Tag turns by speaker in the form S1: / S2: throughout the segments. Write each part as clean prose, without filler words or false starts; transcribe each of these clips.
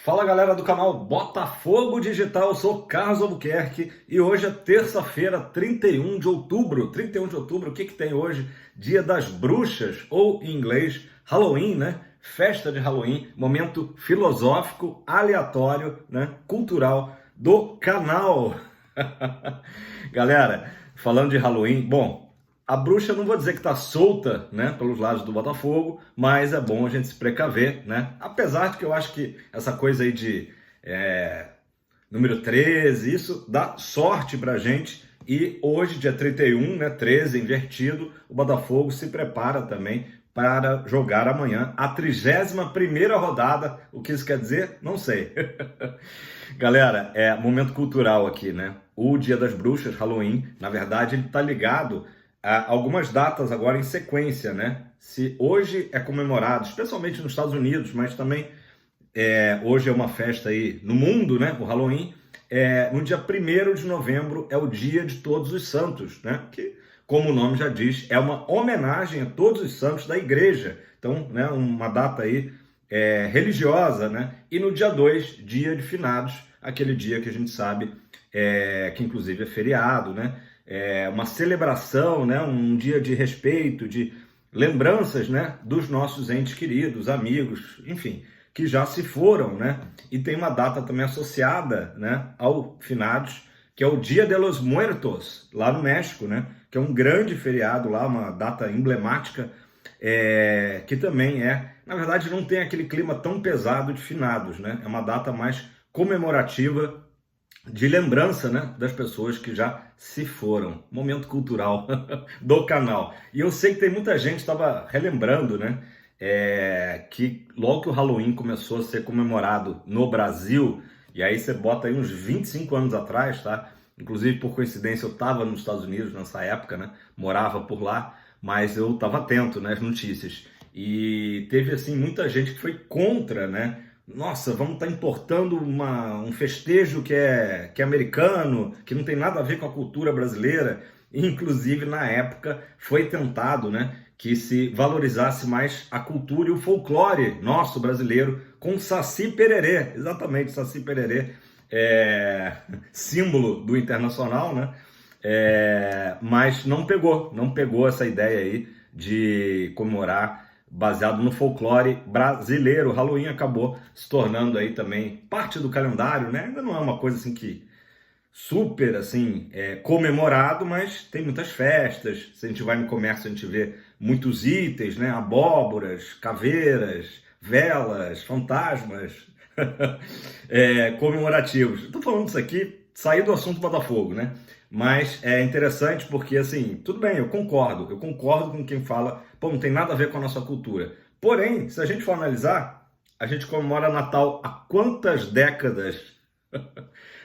S1: Fala galera do canal Botafogo Digital, eu sou Carlos Albuquerque e hoje é terça-feira, 31 de outubro. 31 de outubro, o que tem hoje? Dia das Bruxas, ou em inglês, Halloween, né? Festa de Halloween, momento filosófico, aleatório, né? Cultural do canal. Galera, falando de Halloween, bom, a bruxa não vou dizer que está solta, né, pelos lados do Botafogo, mas é bom a gente se precaver, né? Apesar de que eu acho que essa coisa aí de número 13, isso dá sorte pra gente. E hoje, dia 31, né, 13 invertido, o Botafogo se prepara também para jogar amanhã a 31ª rodada. O que isso quer dizer? Não sei. Galera, é momento cultural aqui, né? O Dia das Bruxas, Halloween, na verdade, ele tá ligado a algumas datas agora em sequência, né? Se hoje é comemorado, especialmente nos Estados Unidos, mas também hoje é uma festa aí no mundo, né? O Halloween. No dia 1º de novembro é o Dia de Todos os Santos, né? Que, como o nome já diz, é uma homenagem a todos os santos da igreja. Então, né, uma data aí religiosa, né? E no dia 2, Dia de Finados, aquele dia que a gente sabe que inclusive é feriado, né? Uma celebração, né? Um dia de respeito, de lembranças, né? Dos nossos entes queridos, amigos, enfim, que já se foram, né? E tem uma data também associada, né, ao finados, que é o Dia de los Muertos, lá no México, né? Que é um grande feriado lá, uma data emblemática, que também na verdade, não tem aquele clima tão pesado de finados, né? É uma data mais comemorativa, de lembrança, né, das pessoas que já se foram. Momento cultural do canal. E eu sei que tem muita gente que estava relembrando, né, que logo que o Halloween começou a ser comemorado no Brasil, e aí você bota aí uns 25 anos atrás, tá? Inclusive, por coincidência, eu estava nos Estados Unidos nessa época, né? Morava por lá, mas eu estava atento, né, às notícias. E teve, assim, muita gente que foi contra, né? Nossa, vamos estar importando um festejo que é americano, que não tem nada a ver com a cultura brasileira. Inclusive, na época, foi tentado, né, que se valorizasse mais a cultura e o folclore nosso brasileiro com Saci Pererê. Exatamente, Saci Pererê é símbolo do Internacional, né? Mas não pegou essa ideia aí de comemorar baseado no folclore brasileiro. O Halloween acabou se tornando aí também parte do calendário, né? Ainda não é uma coisa assim que super assim comemorado, mas tem muitas festas. Se a gente vai no comércio, a gente vê muitos itens, né? Abóboras, caveiras, velas, fantasmas comemorativos. Estou falando isso aqui, sair do assunto Botafogo, né? Mas é interessante porque, assim, tudo bem, eu concordo com quem fala, pô, não tem nada a ver com a nossa cultura. Porém, se a gente for analisar, a gente comemora Natal há quantas décadas?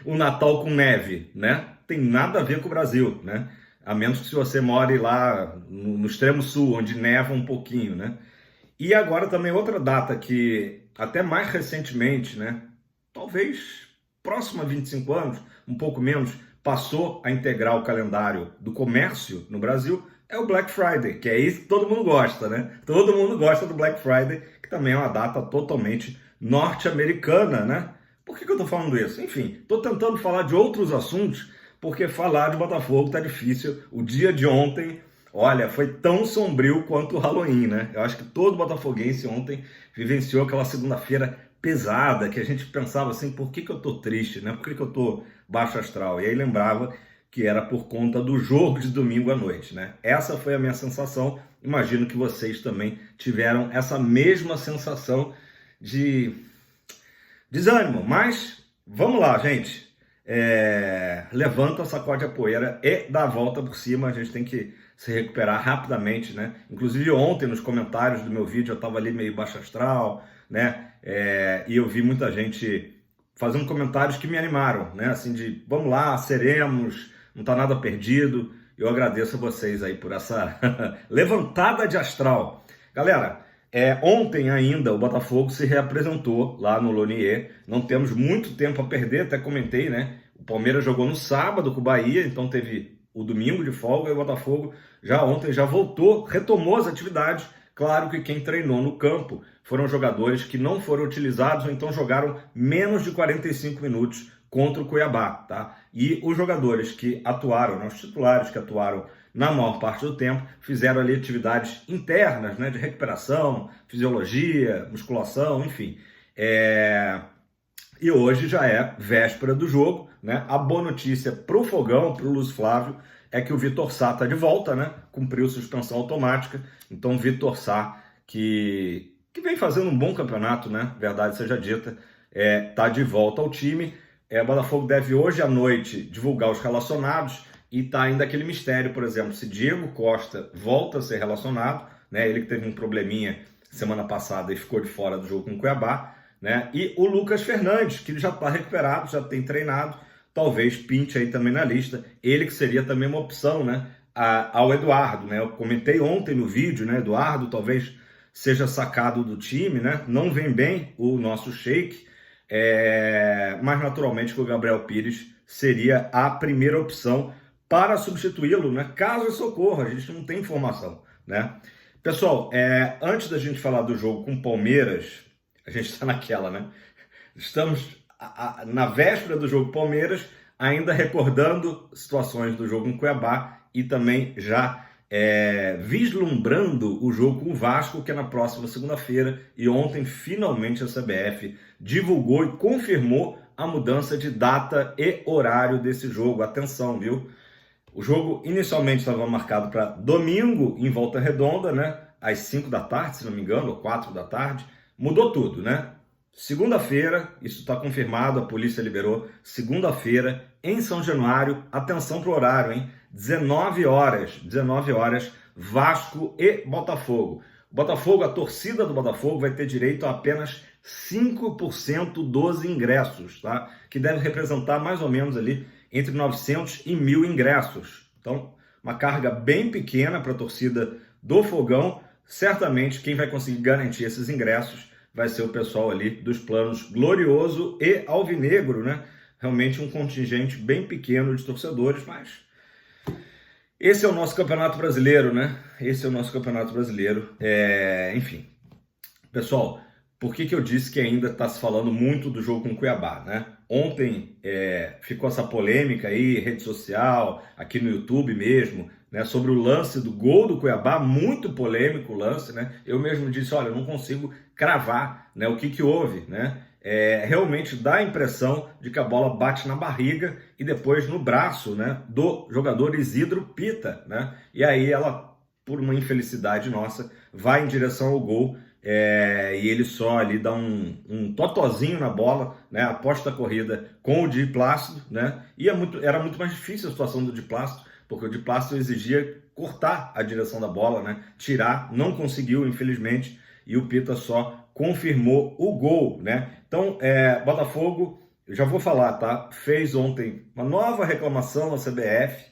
S1: O Natal com neve, né? Tem nada a ver com o Brasil, né? A menos que se você more lá no extremo sul, onde neva um pouquinho, né? E agora também outra data que até mais recentemente, né? Talvez próximo a 25 anos, um pouco menos, passou a integrar o calendário do comércio no Brasil, é o Black Friday, que é isso que todo mundo gosta, né? Todo mundo gosta do Black Friday, que também é uma data totalmente norte-americana, né? Por que eu tô falando isso? Enfim, tô tentando falar de outros assuntos, porque falar de Botafogo tá difícil. O dia de ontem, olha, foi tão sombrio quanto o Halloween, né? Eu acho que todo botafoguense ontem vivenciou aquela segunda-feira pesada, que a gente pensava assim, por que eu tô triste, né? Por que eu tô baixo astral? E aí lembrava que era por conta do jogo de domingo à noite, né? Essa foi a minha sensação. Imagino que vocês também tiveram essa mesma sensação de desânimo. Mas vamos lá, gente. Levanta, sacode a poeira e dá a volta por cima. A gente tem que se recuperar rapidamente, né? Inclusive ontem nos comentários do meu vídeo eu estava ali meio baixo astral, né? E eu vi muita gente fazendo comentários que me animaram, né? Assim de, vamos lá, seremos, não tá nada perdido. Eu agradeço a vocês aí por essa levantada de astral. Galera, ontem ainda o Botafogo se reapresentou lá no Lonier. Não temos muito tempo a perder, até comentei, né? O Palmeiras jogou no sábado com o Bahia, então teve o domingo de folga e o Botafogo já ontem já voltou, retomou as atividades. Claro que quem treinou no campo foram jogadores que não foram utilizados ou então jogaram menos de 45 minutos contra o Cuiabá, tá? E os jogadores que atuaram, né, os titulares que atuaram na maior parte do tempo, fizeram ali atividades internas, né, de recuperação, fisiologia, musculação, enfim. E hoje já é véspera do jogo, né? A boa notícia para o Fogão, para o Luiz Flávio, é que o Vitor Sá está de volta, né? Cumpriu suspensão automática. Então, Vitor Sá, que vem fazendo um bom campeonato, né? Verdade seja dita, tá de volta ao time. O Botafogo deve hoje à noite divulgar os relacionados e tá ainda aquele mistério, por exemplo, se Diego Costa volta a ser relacionado, né? Ele que teve um probleminha semana passada e ficou de fora do jogo com o Cuiabá, né? E o Lucas Fernandes, que já está recuperado, já tem treinado, talvez pinte aí também na lista. Ele que seria também uma opção, né, ao Eduardo, né? Eu comentei ontem no vídeo, né? Eduardo talvez seja sacado do time, né? Não vem bem o nosso Sheik, mas naturalmente que o Gabriel Pires seria a primeira opção para substituí-lo, né? Caso isso ocorra, a gente não tem informação, né? Pessoal, antes da gente falar do jogo com o Palmeiras, a gente está naquela, né? Estamos na véspera do jogo Palmeiras, ainda recordando situações do jogo em Cuiabá e também já vislumbrando o jogo com o Vasco, que é na próxima segunda-feira. E ontem, finalmente, a CBF divulgou e confirmou a mudança de data e horário desse jogo. Atenção, viu? O jogo inicialmente estava marcado para domingo em Volta Redonda, né? Às 5 da tarde, se não me engano, ou 4 da tarde. Mudou tudo, né? Segunda-feira, isso está confirmado, a polícia liberou, segunda-feira, em São Januário, atenção para o horário, hein? 19 horas, Vasco e Botafogo. Botafogo, a torcida do Botafogo vai ter direito a apenas 5% dos ingressos, tá? Que deve representar mais ou menos ali entre 900 e 1.000 ingressos. Então, uma carga bem pequena para a torcida do Fogão. Certamente, quem vai conseguir garantir esses ingressos vai ser o pessoal ali dos planos Glorioso e Alvinegro, né? Realmente um contingente bem pequeno de torcedores, mas esse é o nosso Campeonato Brasileiro, né? Esse é o nosso Campeonato Brasileiro. Enfim, pessoal, por que eu disse que ainda está se falando muito do jogo com o Cuiabá, né? Ontem ficou essa polêmica aí, rede social, aqui no YouTube mesmo, né, sobre o lance do gol do Cuiabá, muito polêmico o lance, né? Eu mesmo disse, olha, eu não consigo cravar, né, o que houve, né? Realmente dá a impressão de que a bola bate na barriga e depois no braço, né, do jogador Isidro Pita, né? E aí ela, por uma infelicidade nossa, vai em direção ao gol. E ele só ali dá um totozinho na bola, né, após a corrida com o Di Plácido, né? E era muito mais difícil a situação do Di Plácido, porque o Di Plácido exigia cortar a direção da bola, né? Tirar, não conseguiu, infelizmente, e o Pita só confirmou o gol, né? Então, Botafogo, eu já vou falar, tá? Fez ontem uma nova reclamação na CBF.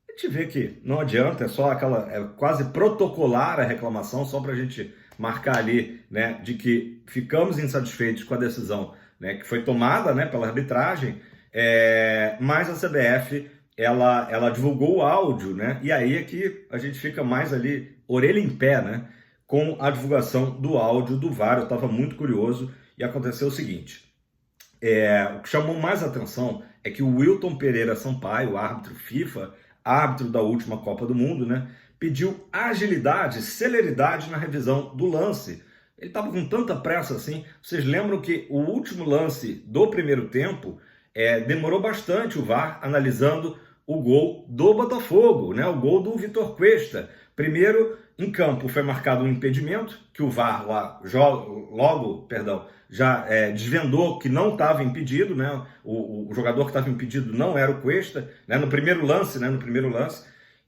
S1: A gente vê que não adianta, é só aquela, quase protocolar a reclamação, só para a gente marcar ali, né, de que ficamos insatisfeitos com a decisão, né, que foi tomada, né, pela arbitragem, mas a CBF ela divulgou o áudio, né? E aí é que a gente fica mais ali, orelha em pé, né? Com a divulgação do áudio do VAR. Eu estava muito curioso e aconteceu o seguinte. O que chamou mais atenção é que o Wilton Pereira Sampaio, o árbitro FIFA, árbitro da última Copa do Mundo, né? Pediu agilidade, celeridade na revisão do lance. Ele estava com tanta pressa assim. Vocês lembram que o último lance do primeiro tempo demorou bastante o VAR analisando o gol do Botafogo, né? O gol do Vitor Cuesta. Primeiro, em campo, foi marcado um impedimento, que o VAR lá já desvendou que não estava impedido, né? O jogador que estava impedido não era o Cuesta, né? No primeiro lance,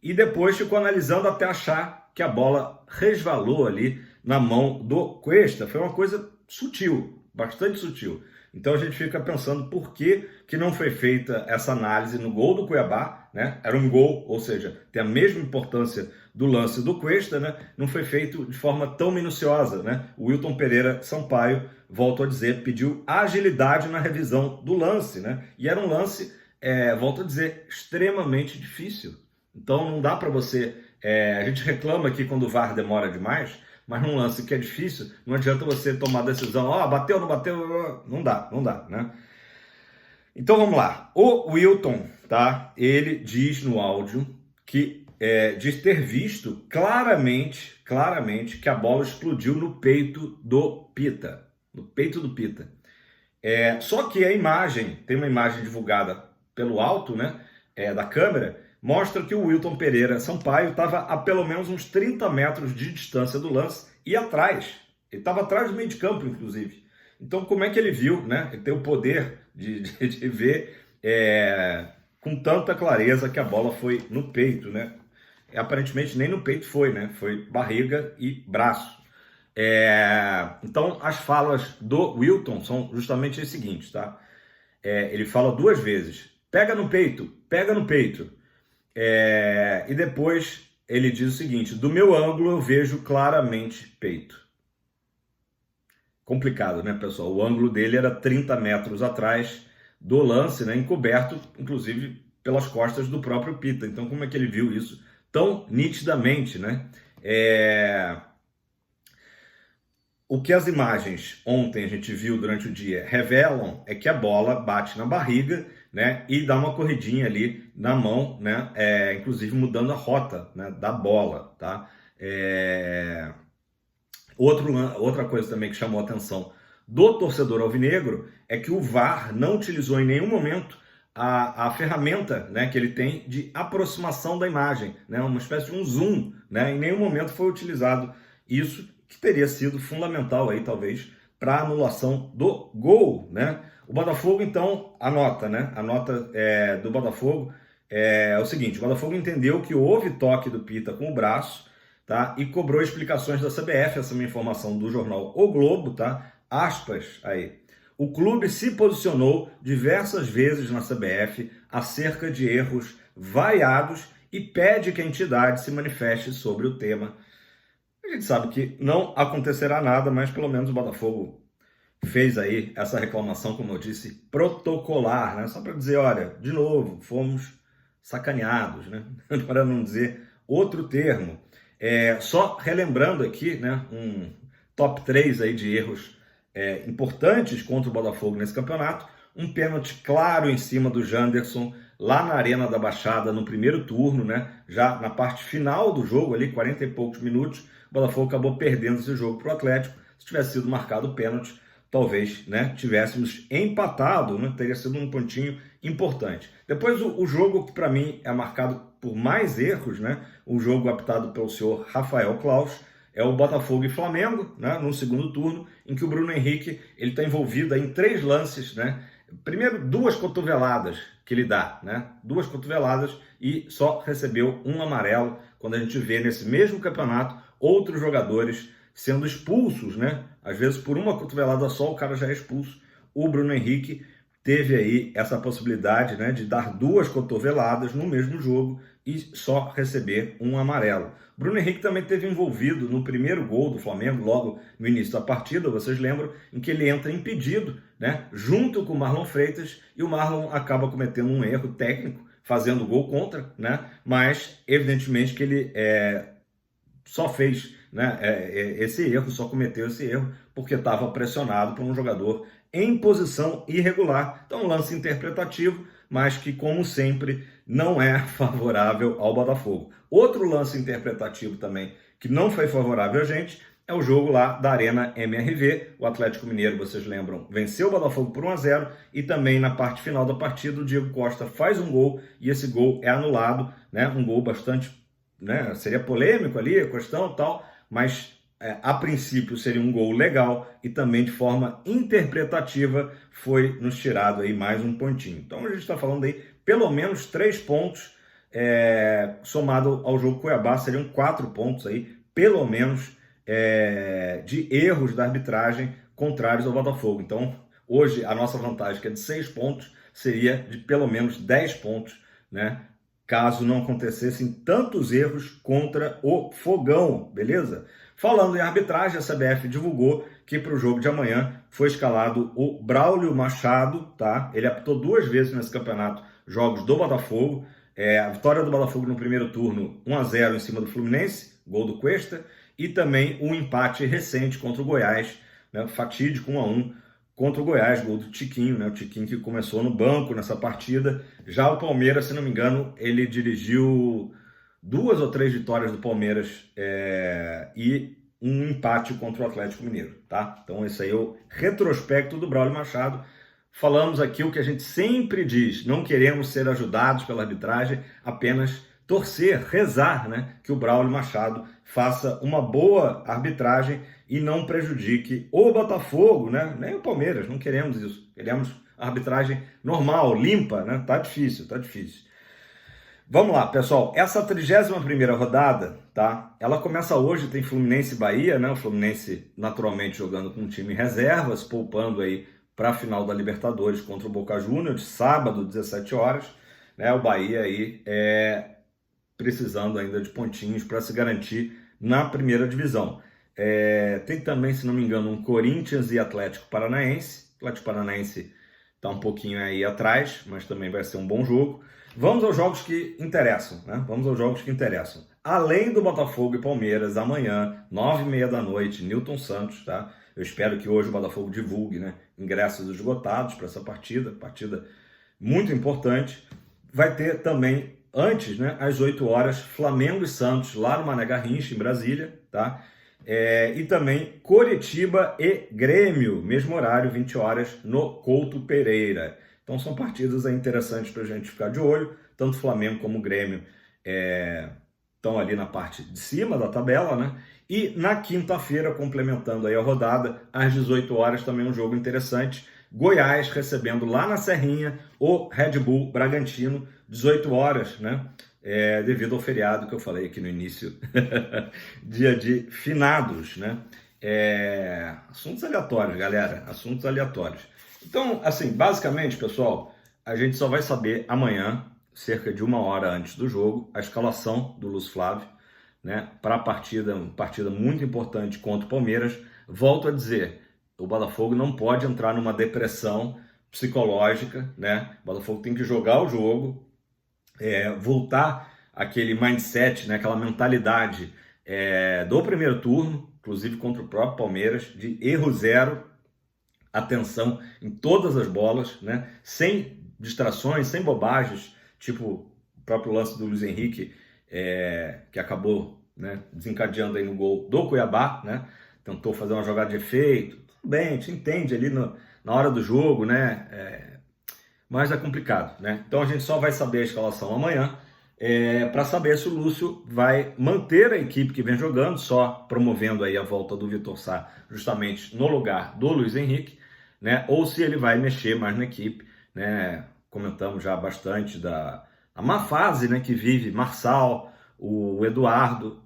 S1: e depois ficou analisando até achar que a bola resvalou ali na mão do Cuesta. Foi uma coisa sutil, bastante sutil. Então a gente fica pensando por que não foi feita essa análise no gol do Cuiabá, né? Era um gol, ou seja, tem a mesma importância do lance do Cuesta, né? Não foi feito de forma tão minuciosa, né? O Wilton Pereira Sampaio, volto a dizer, pediu agilidade na revisão do lance, né? E era um lance, volto a dizer, extremamente difícil. Então não dá para você... a gente reclama aqui quando o VAR demora demais, Mas num lance que é difícil, não adianta você tomar a decisão, bateu, não bateu, não dá, né? Então vamos lá. O Wilton, tá? Ele diz no áudio que diz ter visto claramente que a bola explodiu no peito do Pita. No peito do Pita. Só que a imagem, tem uma imagem divulgada pelo alto, né? Da câmera, mostra que o Wilton Pereira Sampaio estava a pelo menos uns 30 metros de distância do lance e atrás. Ele estava atrás do meio de campo, inclusive. Então, como é que ele viu, né? Ele tem o poder de ver com tanta clareza que a bola foi no peito, né? Aparentemente nem no peito foi, né? Foi barriga e braço. Então, as falas do Wilton são justamente as seguintes, tá? Ele fala 2 vezes, pega no peito. E depois ele diz o seguinte, do meu ângulo eu vejo claramente peito. Complicado, né, pessoal? O ângulo dele era 30 metros atrás do lance, né, encoberto, inclusive, pelas costas do próprio Pita. Então, como é que ele viu isso tão nitidamente, né? O que as imagens ontem a gente viu durante o dia revelam é que a bola bate na barriga, né, e dá uma corridinha ali na mão, né, inclusive mudando a rota, né, da bola, tá? Outra coisa também que chamou a atenção do torcedor alvinegro é que o VAR não utilizou em nenhum momento a ferramenta, né, que ele tem de aproximação da imagem, né, uma espécie de um zoom, né, em nenhum momento foi utilizado isso, que teria sido fundamental aí, talvez, para a anulação do gol, né? O Botafogo, então, a nota do Botafogo é o seguinte, o Botafogo entendeu que houve toque do Pita com o braço, tá? E cobrou explicações da CBF, essa é uma informação do jornal O Globo, tá? Aspas aí. O clube se posicionou diversas vezes na CBF acerca de erros variados e pede que a entidade se manifeste sobre o tema. A gente sabe que não acontecerá nada, mas pelo menos o Botafogo fez aí essa reclamação, como eu disse, protocolar, né? Só para dizer, olha, de novo, fomos sacaneados, né? Para não dizer outro termo. Só relembrando aqui, né, um top 3 aí de erros importantes contra o Botafogo nesse campeonato. Um pênalti claro em cima do Janderson, lá na Arena da Baixada, no primeiro turno, né? Já na parte final do jogo, ali, 40 e poucos minutos, o Botafogo acabou perdendo esse jogo para o Atlético. Se tivesse sido marcado o pênalti, talvez, né, tivéssemos empatado, né? Teria sido um pontinho importante. Depois o jogo que para mim é marcado por mais erros, né? O jogo apitado pelo senhor Rafael Claus, é o Botafogo e Flamengo, né? No segundo turno, em que o Bruno Henrique ele está envolvido em 3 lances, né? Primeiro, 2 cotoveladas que ele dá, né? 2 cotoveladas e só recebeu um amarelo, quando a gente vê nesse mesmo campeonato outros jogadores sendo expulsos, né? Às vezes por uma cotovelada só o cara já é expulso. O Bruno Henrique teve aí essa possibilidade, né, de dar 2 cotoveladas no mesmo jogo e só receber um amarelo. Bruno Henrique também esteve envolvido no primeiro gol do Flamengo, logo no início da partida, vocês lembram, em que ele entra impedido, né, junto com o Marlon Freitas, e o Marlon acaba cometendo um erro técnico, fazendo gol contra, né, mas evidentemente que ele só fez, né, esse erro, só cometeu esse erro, porque estava pressionado por um jogador em posição irregular. Então, um lance interpretativo, mas que, como sempre, não é favorável ao Botafogo. Outro lance interpretativo também, que não foi favorável a gente, é o jogo lá da Arena MRV. O Atlético Mineiro, vocês lembram, venceu o Botafogo por 1-0 e também na parte final da partida o Diego Costa faz um gol e esse gol é anulado, né? Um gol bastante, né? Seria polêmico ali, a questão e tal, mas a princípio seria um gol legal e também de forma interpretativa foi nos tirado aí mais um pontinho. Então a gente está falando aí pelo menos 3 pontos, somado ao jogo Cuiabá seriam 4 pontos aí, pelo menos, de erros da arbitragem contrários ao Botafogo. Então hoje a nossa vantagem, que é de 6 pontos, seria de pelo menos 10 pontos, né? Caso não acontecessem tantos erros contra o Fogão, beleza? Falando em arbitragem, a CBF divulgou que para o jogo de amanhã foi escalado o Braulio Machado, tá? Ele apitou 2 vezes nesse campeonato jogos do Botafogo. A vitória do Botafogo no primeiro turno, 1-0 em cima do Fluminense, gol do Cuesta, e também o empate recente contra o Goiás, né, fatídico 1-1 contra o Goiás, gol do Tiquinho, né, o Tiquinho que começou no banco nessa partida. Já o Palmeiras, se não me engano, ele dirigiu 2 ou 3 vitórias do Palmeiras e um empate contra o Atlético Mineiro, tá? Então esse aí é o retrospecto do Braulio Machado. Falamos aqui o que a gente sempre diz, não queremos ser ajudados pela arbitragem, apenas torcer, rezar, né, que o Braulio Machado faça uma boa arbitragem e não prejudique o Botafogo, né, nem o Palmeiras, não queremos isso, queremos arbitragem normal, limpa, né, tá difícil, tá difícil. Vamos lá, pessoal, essa 31ª rodada, tá, ela começa hoje, tem Fluminense e Bahia, né, o Fluminense naturalmente jogando com um time em reservas, poupando aí para a final da Libertadores contra o Boca Juniors, sábado, 17 horas, né, o Bahia aí precisando ainda de pontinhos para se garantir na primeira divisão. Tem também, se não me engano, um Corinthians e Atlético Paranaense. O Atlético Paranaense está um pouquinho aí atrás, mas também vai ser um bom jogo. Vamos aos jogos que interessam, né? Vamos aos jogos que interessam. Além do Botafogo e Palmeiras, amanhã, 9h30 da noite, Newton Santos, tá? Eu espero que hoje o Botafogo divulgue, né, ingressos esgotados para essa partida muito importante. Vai ter também, antes, né, às 8 horas, Flamengo e Santos, lá no Mané Garrincha, em Brasília, tá? E também Coritiba e Grêmio, mesmo horário, 20 horas, no Couto Pereira. Então são partidas aí interessantes para a gente ficar de olho. Tanto Flamengo como Grêmio estão ali na parte de cima da tabela, né? E na quinta-feira, complementando aí a rodada, às 18 horas, também um jogo interessante. Goiás recebendo lá na Serrinha o Red Bull Bragantino, 18 horas, né? Devido ao feriado que eu falei aqui no início, dia de finados, né? Assuntos aleatórios, galera, assuntos aleatórios. Então, assim, basicamente, pessoal, a gente só vai saber amanhã, cerca de 1 hora antes do jogo, a escalação do Lúcio Flávio, né, para a partida, uma partida muito importante contra o Palmeiras. Volto a dizer, o Botafogo não pode entrar numa depressão psicológica, né? O Botafogo tem que jogar o jogo, voltar aquele mindset, né, aquela mentalidade do primeiro turno, inclusive contra o próprio Palmeiras, de erro zero, atenção em todas as bolas, né, sem distrações, sem bobagens, tipo o próprio lance do Luiz Henrique, que acabou, né, desencadeando aí no gol do Cuiabá, né, tentou fazer uma jogada de efeito, tudo bem, a gente entende ali na hora do jogo, né, mas é complicado, né, então a gente só vai saber a escalação amanhã, para saber se o Lúcio vai manter a equipe que vem jogando, só promovendo aí a volta do Vitor Sá justamente no lugar do Luiz Henrique, né, ou se ele vai mexer mais na equipe, né, comentamos já bastante da má fase, né, que vive Marçal, o Eduardo,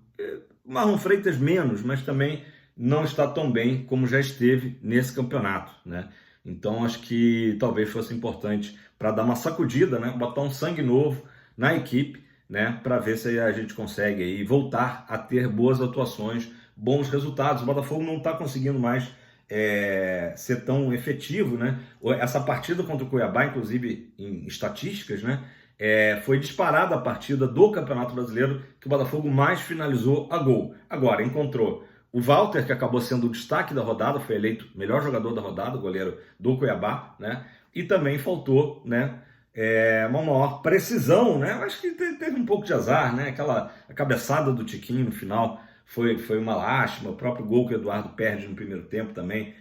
S1: o Marlon Freitas menos, mas também não está tão bem como já esteve nesse campeonato, né? Então acho que talvez fosse importante para dar uma sacudida, né, botar um sangue novo na equipe, né, para ver se a gente consegue aí voltar a ter boas atuações, bons resultados. O Botafogo não está conseguindo mais ser tão efetivo, né? Essa partida contra o Cuiabá, inclusive em estatísticas, né, foi disparada a partida do Campeonato Brasileiro que o Botafogo mais finalizou a gol. Agora, encontrou o Walter, que acabou sendo o destaque da rodada, foi eleito melhor jogador da rodada, o goleiro do Cuiabá, né? E também faltou, né, uma maior precisão, né? Eu acho que teve um pouco de azar, né? A cabeçada do Tiquinho no final foi uma lástima, o próprio gol que o Eduardo perde no primeiro tempo também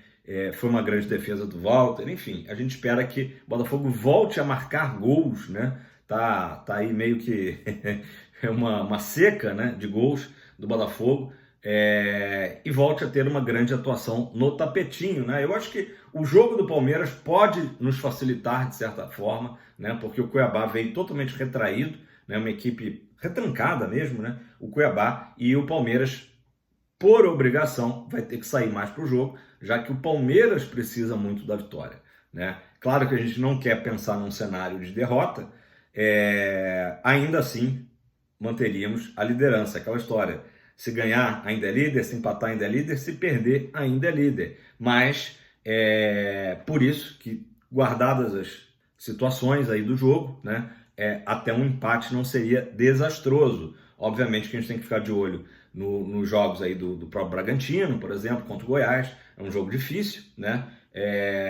S1: foi uma grande defesa do Walter. Enfim, a gente espera que o Botafogo volte a marcar gols, né? Tá aí meio que uma seca, né, de gols do Botafogo, e volte a ter uma grande atuação no tapetinho, né? Eu acho que o jogo do Palmeiras pode nos facilitar de certa forma, né? Porque o Cuiabá veio totalmente retraído, né? Uma equipe retrancada mesmo, né? O Cuiabá, e o Palmeiras, por obrigação, vai ter que sair mais para o jogo, já que o Palmeiras precisa muito da vitória, né? Claro que a gente não quer pensar num cenário de derrota, ainda assim manteríamos a liderança, aquela história. Se ganhar, ainda é líder, se empatar, ainda é líder, se perder, ainda é líder. Mas por isso que, guardadas as situações aí do jogo, né, até um empate não seria desastroso. Obviamente que a gente tem que ficar de olho nos jogos aí do próprio Bragantino, por exemplo, contra o Goiás. É um jogo difícil, né?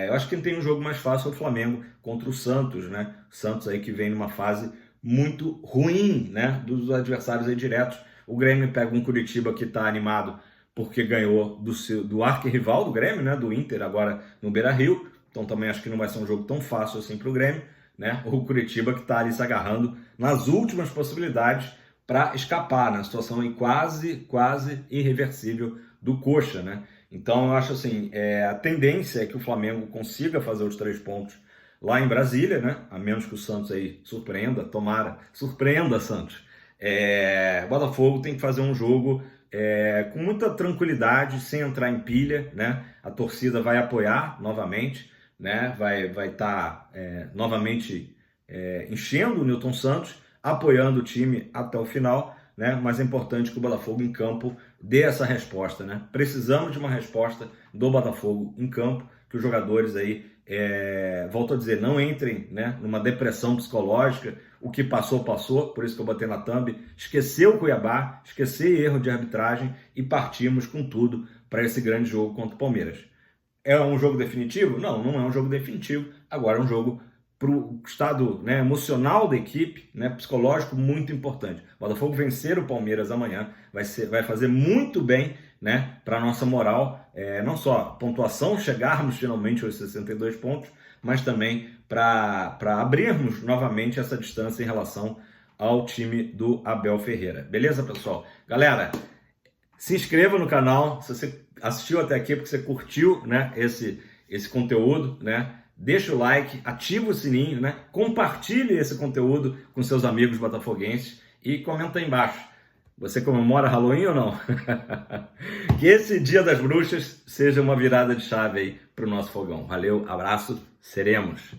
S1: Eu acho que quem tem um jogo mais fácil é o Flamengo contra o Santos, né? O Santos aí que vem numa fase muito ruim, né? Dos adversários aí diretos. O Grêmio pega um Curitiba que está animado porque ganhou do arquirrival do Grêmio, né? Do Inter, agora no Beira-Rio. Então também acho que não vai ser um jogo tão fácil assim para o Grêmio, né? O Curitiba que está ali se agarrando nas últimas possibilidades para escapar na situação aí quase irreversível do Coxa, né? Então eu acho assim, a tendência é que o Flamengo consiga fazer os 3 pontos lá em Brasília, né? A menos que o Santos aí surpreenda, tomara, surpreenda Santos. O Botafogo tem que fazer um jogo com muita tranquilidade, sem entrar em pilha, né? A torcida vai apoiar novamente, né? Vai estar novamente enchendo o Newton Santos, apoiando o time até o final, né? Mas é importante que o Botafogo em campo dê essa resposta, né? Precisamos de uma resposta do Botafogo em campo, que os jogadores aí, volto a dizer, não entrem, né, numa depressão psicológica. O que passou, por isso que eu botei na thumb, esquecer o Cuiabá, esquecer erro de arbitragem e partimos com tudo para esse grande jogo contra o Palmeiras. É um jogo definitivo? Não, não é um jogo definitivo. Agora é um jogo para o estado, né, emocional da equipe, né, psicológico, muito importante. O Botafogo vencer o Palmeiras amanhã vai fazer muito bem, né, para a nossa moral, não só pontuação, chegarmos finalmente aos 62 pontos, mas também para abrirmos novamente essa distância em relação ao time do Abel Ferreira. Beleza, pessoal? Galera, se inscreva no canal, se você assistiu até aqui porque você curtiu, né, esse conteúdo, né? Deixa o like, ativa o sininho, né? Compartilhe esse conteúdo com seus amigos botafoguenses e comenta aí embaixo. Você comemora Halloween ou não? Que esse Dia das Bruxas seja uma virada de chave aí para o nosso fogão. Valeu, abraço, seremos!